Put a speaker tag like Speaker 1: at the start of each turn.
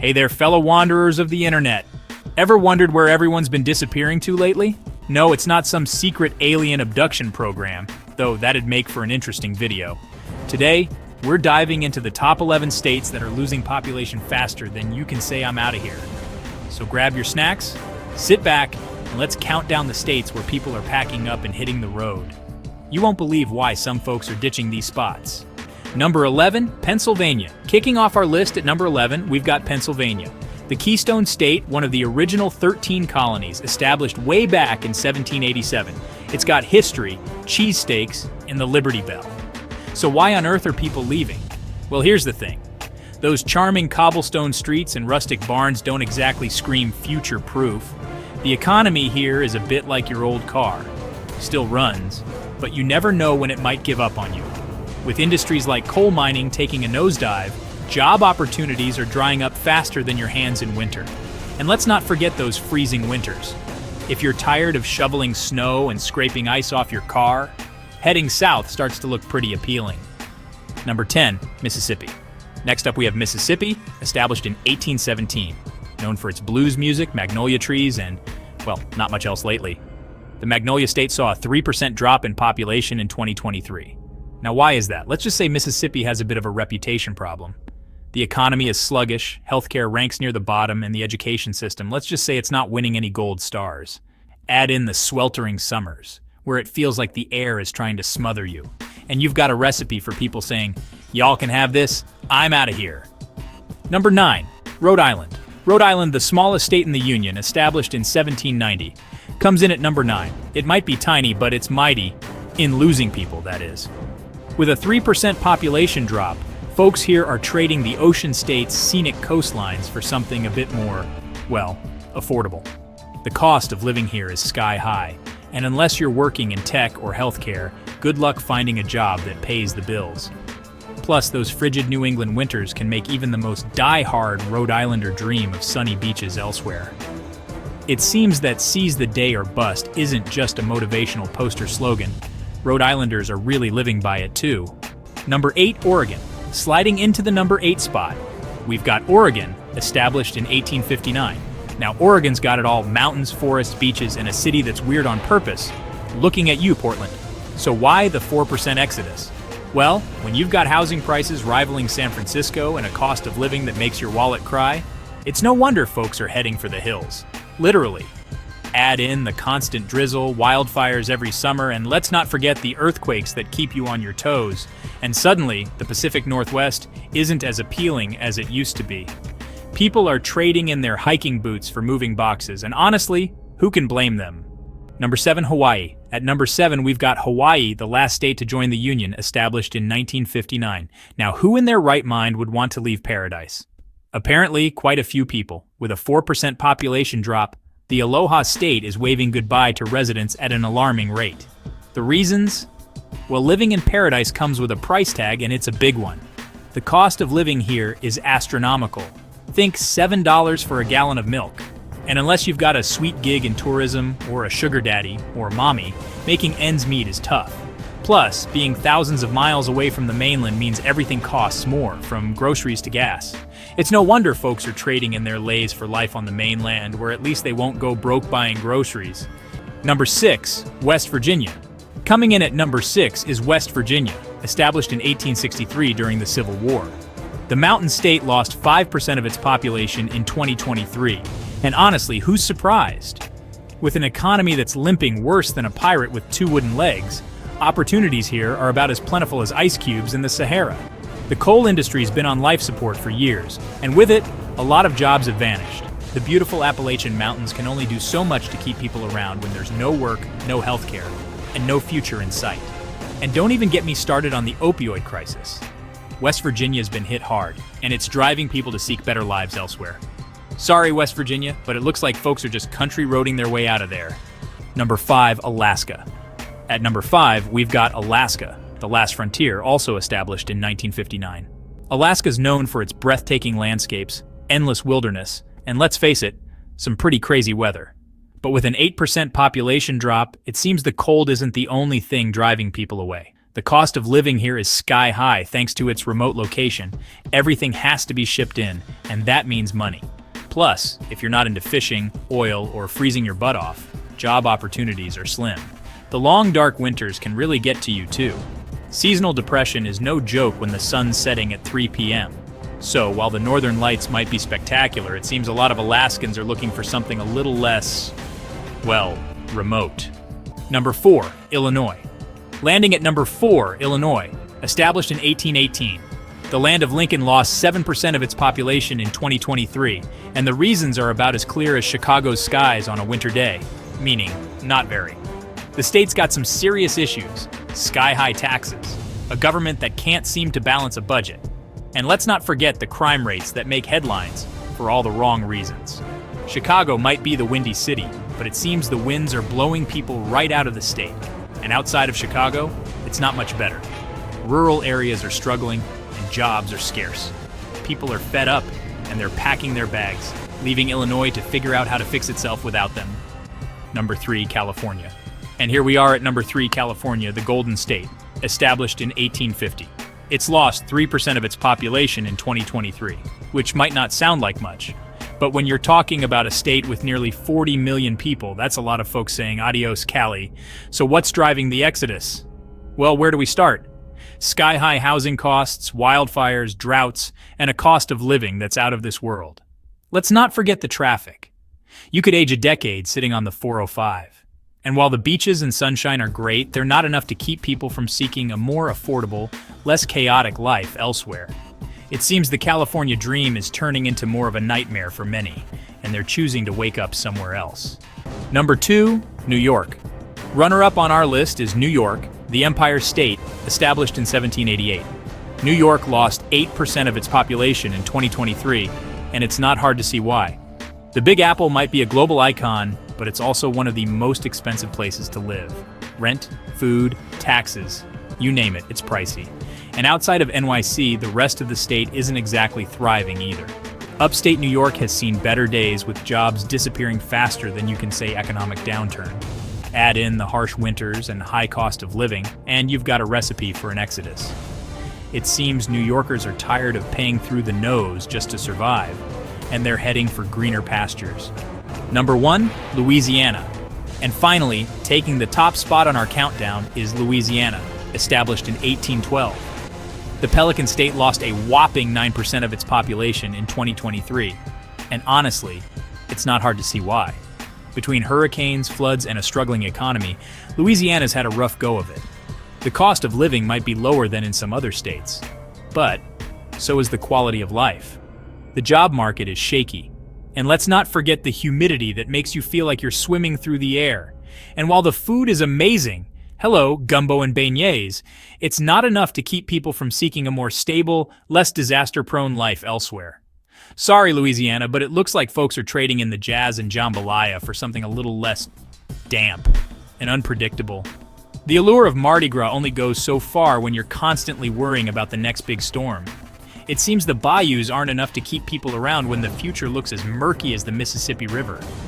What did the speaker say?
Speaker 1: Hey there, fellow wanderers of the internet. Ever wondered where everyone's been disappearing to lately? No, it's not some secret alien abduction program, though that'd make for an interesting video. Today, we're diving into the top 11 states that are losing population faster than you can say I'm out of here. So grab your snacks, sit back, and let's count down the states where people are packing up and hitting the road. You won't believe why some folks are ditching these spots. Number 11, Pennsylvania. Kicking off our list at number 11, we've got Pennsylvania. The Keystone State, one of the original 13 colonies, established way back in 1787. It's got history, cheesesteaks, and the Liberty Bell. So why on earth are people leaving? Well, here's the thing. Those charming cobblestone streets and rustic barns don't exactly scream future-proof. The economy here is a bit like your old car. Still runs, but you never know when it might give up on you. With industries like coal mining taking a nosedive, job opportunities are drying up faster than your hands in winter. And let's not forget those freezing winters. If you're tired of shoveling snow and scraping ice off your car, heading south starts to look pretty appealing. Number 10, Mississippi. Next up we have Mississippi, established in 1817. Known for its blues music, magnolia trees, and, well, not much else lately. The Magnolia State saw a 3% drop in population in 2023. Now why is that? Let's just say Mississippi has a bit of a reputation problem. The economy is sluggish, healthcare ranks near the bottom, and the education system, let's just say it's not winning any gold stars. Add in the sweltering summers, where it feels like the air is trying to smother you. And you've got a recipe for people saying, y'all can have this, I'm out of here. Number 9, Rhode Island. Rhode Island, the smallest state in the Union, established in 1790, comes in at number 9. It might be tiny, but it's mighty, in losing people, that is. With a 3% population drop, folks here are trading the ocean state's scenic coastlines for something a bit more, well, affordable. The cost of living here is sky high, and unless you're working in tech or healthcare, good luck finding a job that pays the bills. Plus, those frigid New England winters can make even the most die-hard Rhode Islander dream of sunny beaches elsewhere. It seems that seize the day or bust isn't just a motivational poster slogan. Rhode Islanders are really living by it too. Number 8, Oregon. Sliding into the number 8 spot, we've got Oregon, established in 1859. Now Oregon's got it all: mountains, forests, beaches, and a city that's weird on purpose. Looking at you, Portland. So why the 4% exodus? Well, when you've got housing prices rivaling San Francisco and a cost of living that makes your wallet cry, it's no wonder folks are heading for the hills. Literally. Add in the constant drizzle, wildfires every summer, and let's not forget the earthquakes that keep you on your toes. And suddenly, the Pacific Northwest isn't as appealing as it used to be. People are trading in their hiking boots for moving boxes, and honestly, who can blame them? Number 7, Hawaii. At number 7, we've got Hawaii, the last state to join the Union, established in 1959. Now, who in their right mind would want to leave paradise? Apparently, quite a few people. With a 4% population drop, the Aloha State is waving goodbye to residents at an alarming rate. The reasons? Well, living in paradise comes with a price tag, and it's a big one. The cost of living here is astronomical. Think $7 for a gallon of milk. And unless you've got a sweet gig in tourism, or a sugar daddy, or mommy, making ends meet is tough. Plus, being thousands of miles away from the mainland means everything costs more, from groceries to gas. It's no wonder folks are trading in their lays for life on the mainland, where at least they won't go broke buying groceries. Number 6, West Virginia. Coming in at number 6 is West Virginia, established in 1863 during the Civil War. The mountain state lost 5% of its population in 2023, and honestly, who's surprised? With an economy that's limping worse than a pirate with 2 wooden legs, opportunities here are about as plentiful as ice cubes in the Sahara. The coal industry's been on life support for years, and with it, a lot of jobs have vanished. The beautiful Appalachian Mountains can only do so much to keep people around when there's no work, no healthcare, and no future in sight. And don't even get me started on the opioid crisis. West Virginia's been hit hard, and it's driving people to seek better lives elsewhere. Sorry, West Virginia, but it looks like folks are just country roading their way out of there. Number 5, Alaska. At number 5, we've got Alaska, the last frontier, also established in 1959. Alaska's known for its breathtaking landscapes, endless wilderness, and let's face it, some pretty crazy weather. But with an 8% population drop, it seems the cold isn't the only thing driving people away. The cost of living here is sky high thanks to its remote location. Everything has to be shipped in, and that means money. Plus, if you're not into fishing, oil, or freezing your butt off, job opportunities are slim. The long, dark winters can really get to you too. Seasonal depression is no joke when the sun's setting at 3 p.m. So, while the northern lights might be spectacular, it seems a lot of Alaskans are looking for something a little less, well, remote. Number 4, Illinois. Landing at number 4, Illinois, established in 1818. The land of Lincoln lost 7% of its population in 2023, and the reasons are about as clear as Chicago's skies on a winter day, meaning not very. The state's got some serious issues: sky-high taxes, a government that can't seem to balance a budget, and let's not forget the crime rates that make headlines for all the wrong reasons. Chicago might be the windy city, but it seems the winds are blowing people right out of the state. And outside of Chicago, it's not much better. Rural areas are struggling, and jobs are scarce. People are fed up, and they're packing their bags, leaving Illinois to figure out how to fix itself without them. Number 3, California. And here we are at number 3, California, the Golden State, established in 1850. It's lost 3% of its population in 2023, which might not sound like much. But when you're talking about a state with nearly 40 million people, that's a lot of folks saying adios, Cali. So what's driving the exodus? Well, where do we start? Sky-high housing costs, wildfires, droughts, and a cost of living that's out of this world. Let's not forget the traffic. You could age a decade sitting on the 405. And while the beaches and sunshine are great, they're not enough to keep people from seeking a more affordable, less chaotic life elsewhere. It seems the California dream is turning into more of a nightmare for many, and they're choosing to wake up somewhere else. Number 2, New York. Runner-up on our list is New York, the Empire State, established in 1788. New York lost 8% of its population in 2023, and it's not hard to see why. The Big Apple might be a global icon, but it's also one of the most expensive places to live. Rent, food, taxes, you name it, it's pricey. And outside of NYC, the rest of the state isn't exactly thriving either. Upstate New York has seen better days, with jobs disappearing faster than you can say economic downturn. Add in the harsh winters and high cost of living, and you've got a recipe for an exodus. It seems New Yorkers are tired of paying through the nose just to survive, and they're heading for greener pastures. Number 1, Louisiana. And finally, taking the top spot on our countdown is Louisiana, established in 1812. The Pelican State lost a whopping 9% of its population in 2023. And honestly, it's not hard to see why. Between hurricanes, floods, and a struggling economy, Louisiana's had a rough go of it. The cost of living might be lower than in some other states, but so is the quality of life. The job market is shaky. And let's not forget the humidity that makes you feel like you're swimming through the air. And while the food is amazing, hello, gumbo and beignets, it's not enough to keep people from seeking a more stable, less disaster-prone life elsewhere. Sorry, Louisiana, but it looks like folks are trading in the jazz and jambalaya for something a little less damp and unpredictable. The allure of Mardi Gras only goes so far when you're constantly worrying about the next big storm. It seems the bayous aren't enough to keep people around when the future looks as murky as the Mississippi River.